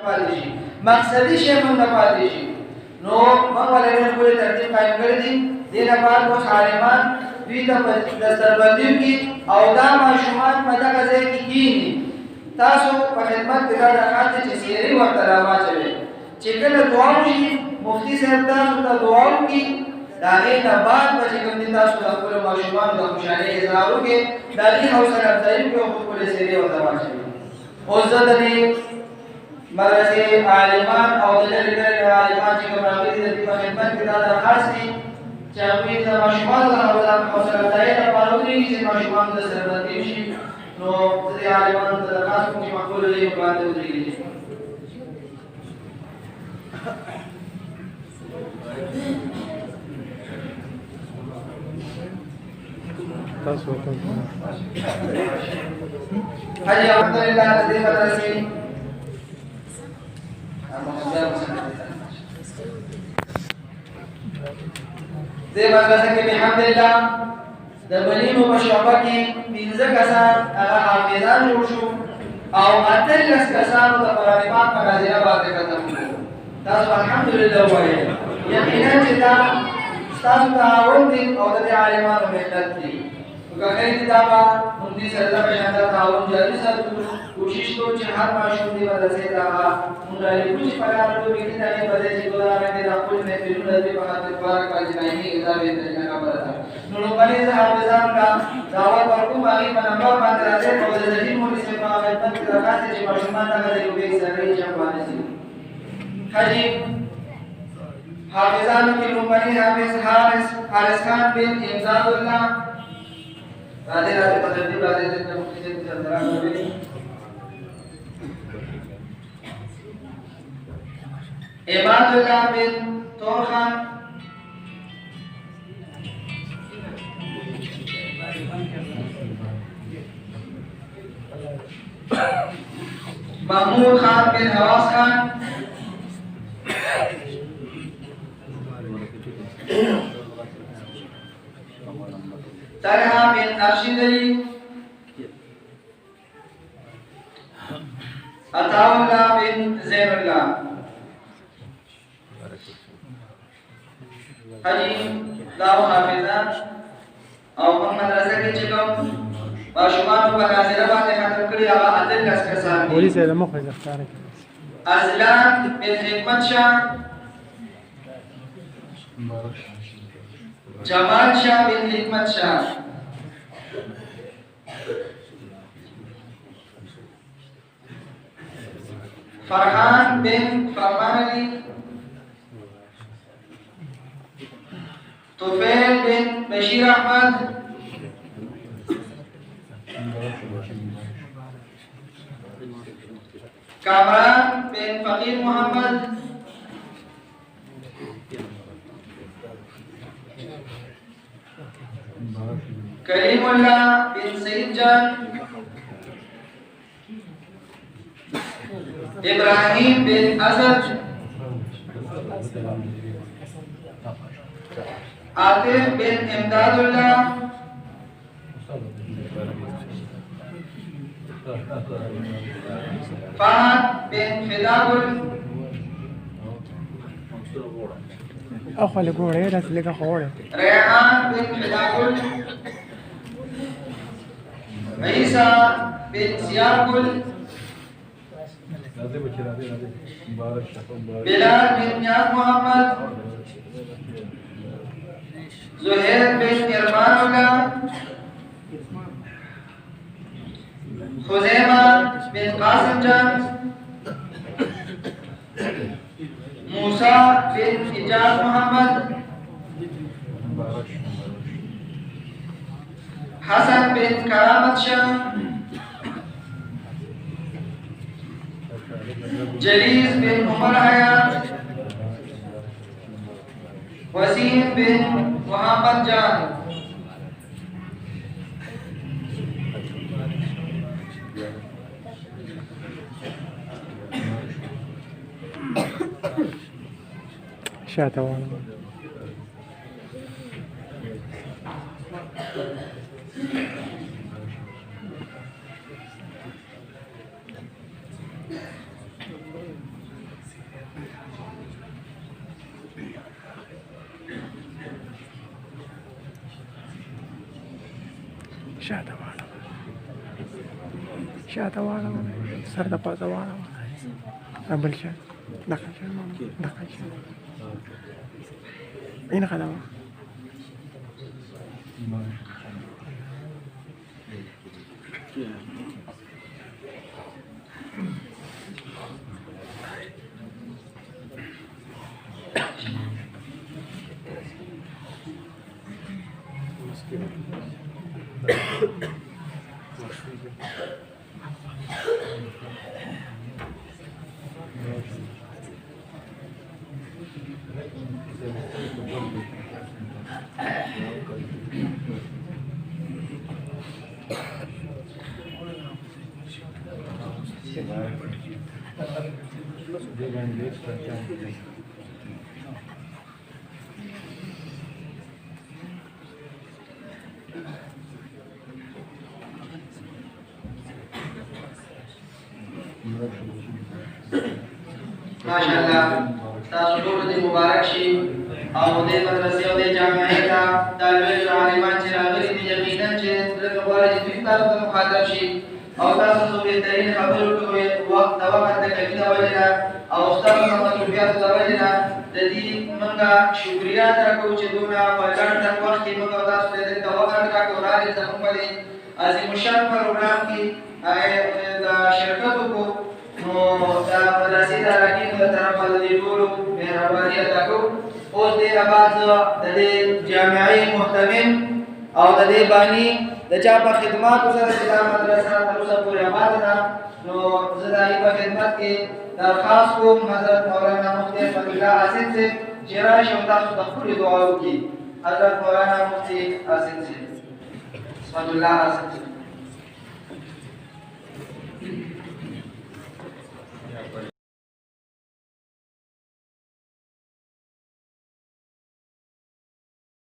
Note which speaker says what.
Speaker 1: پاتې شي مقصدي شی موږ نه پاتې شي نو موږ ولې پورې ترتیب قایم کړی دی دې لپاره اوس عالمان دوی ته په دستربندي کې او دا ماشومان په دغه ځای کې کښېني تاسو په خدمت کې دا درخواست دی چې څیرې ورته راواچوئ چې کله دعا وشي مفتي صاحب تاسو ته دعا وکړي د هغې نه بعد به چې کوم دي تاسو د خپلو ماشومانو د خوشحالۍ اظهار وکړئ د هغې حوصله افزایي وکړئ او خپلې څیرې ورته واچوئ اوس زه د دې مدرسې عالمان او د لرې لرې عالمان چې کوم راغلي دي د دې په خدمت کې دا درخواست دی چې هغوی د ماشومانو د حوصله افزایۍ لپاره ودرېږي چې ماشومانو ته سربندي وشي نو زه دې عالمانو ته درخواست کوم چې مقبولو لیکو باندې ودرېږي حاجی الحمدلله د دې مدرسې دې مدرسې کې بحمدلله د بنینو په شعبه کې 15 کسان هغه حافظان جوړ شو او 18 کسانو د قرآن پاک په ناظره باندې ختم کړو تاسو الحمدلله وایئ یقینا چې دا ستاسو تعاون دی او د دې عالمانو محنت دی که خیر دی دا به مفتي صاحب په شاندار تعاون جاري ساتو کوشش کوو چې هر ماشوم دې مدرسې ته موږ رالیږو چې په لاره لوبې کې د هغې په ځای چې ګلاره کې د خپل محفلونه دې په خاطر پارک باندې دایمي دا بهترینه خبره ده نو لومړني زه حافظانو ته دعوت ورکوم هغې په نمبر باندې راځئ او د ذهین مولوي صاحب په خدمت کې درخواست دی چې ماشومان دغه د لوبې سره جمع وانیسي حاجي حافظانو کې لومړني حافظ حارث خان بن امداد الله راځي په ترتیب راځي د مفتي صاحب سره راغلي عباد الله بن طور خان محمود خان بن حواس خان طلحہ بن ارشد علی عطا اللہ بن زین اللہ حجی داو حافظان او په مدرسه کې چې کوم ماشومان په ناظره باندې ختم کړي هغه 18 کسان دي پولیس یې مخه ځخاره ازلان بن حکمت شاه جمال شاه بن حکمت شاه فرحان بن فرمان علی طفیل بن بشیر احمد کامران بن فقیر محمد کریم اللہ بن سعید جان ابراہیم بن اسد عاطف بن امداد اللہ فہد بن فداگل
Speaker 2: اخوالي قولي رسلك اخوالي
Speaker 1: ریحان بن فداگل عیسیٰ بن سیاقل بلال بن نیاز محمد زہیر بن ارمان اللہ خزیمہ بن قاسم جان موسیٰ بن اجاز محمد حسن بن کرامت شاہ جلیس بن عمر حیات وسیم بن محمد جان
Speaker 2: شاته وانا شاته واړوه سر د پاسه واړوه بل شا دخل شا دخل شا این خدمه
Speaker 1: ماشاءالله تاسو ټول دې مبارک شي او دې مدرسې او دې جامعې ته طالب عالمان چې راغلي دي یقینا چې دغه غواړي چې تاسو ته مخاطب شي او تاسو ته بهترین خبرو کوي وخت د وخت د کمی د وجه او تاسو د مسؤلیت د وجه د دې موږ شکریا ادا کوو چې دونه په ګڼ وخت کې موږ تاسو ته د وخت راکړو راځي زموږ په عظیم الشان پروګرام کې د شرکت کو نو دا مدرسې د راکین د طرفه د دې ټولو مهرباني ادا کوو. اوس دې بعد د دې جامعې محتمم او د دې بانی د چا په خدماتو سره چې دا مدرسه تر اوسه پورې آباد ده نو زه د هغې په خدمت کې درخواست کوم حضرت مولانا مفتي فضل الله حسن صاحب چې راشي او تاسو د خپلې دعا وکړي. حضرت مولانا مفتي حسن صاحب فضل الله حسن صاحب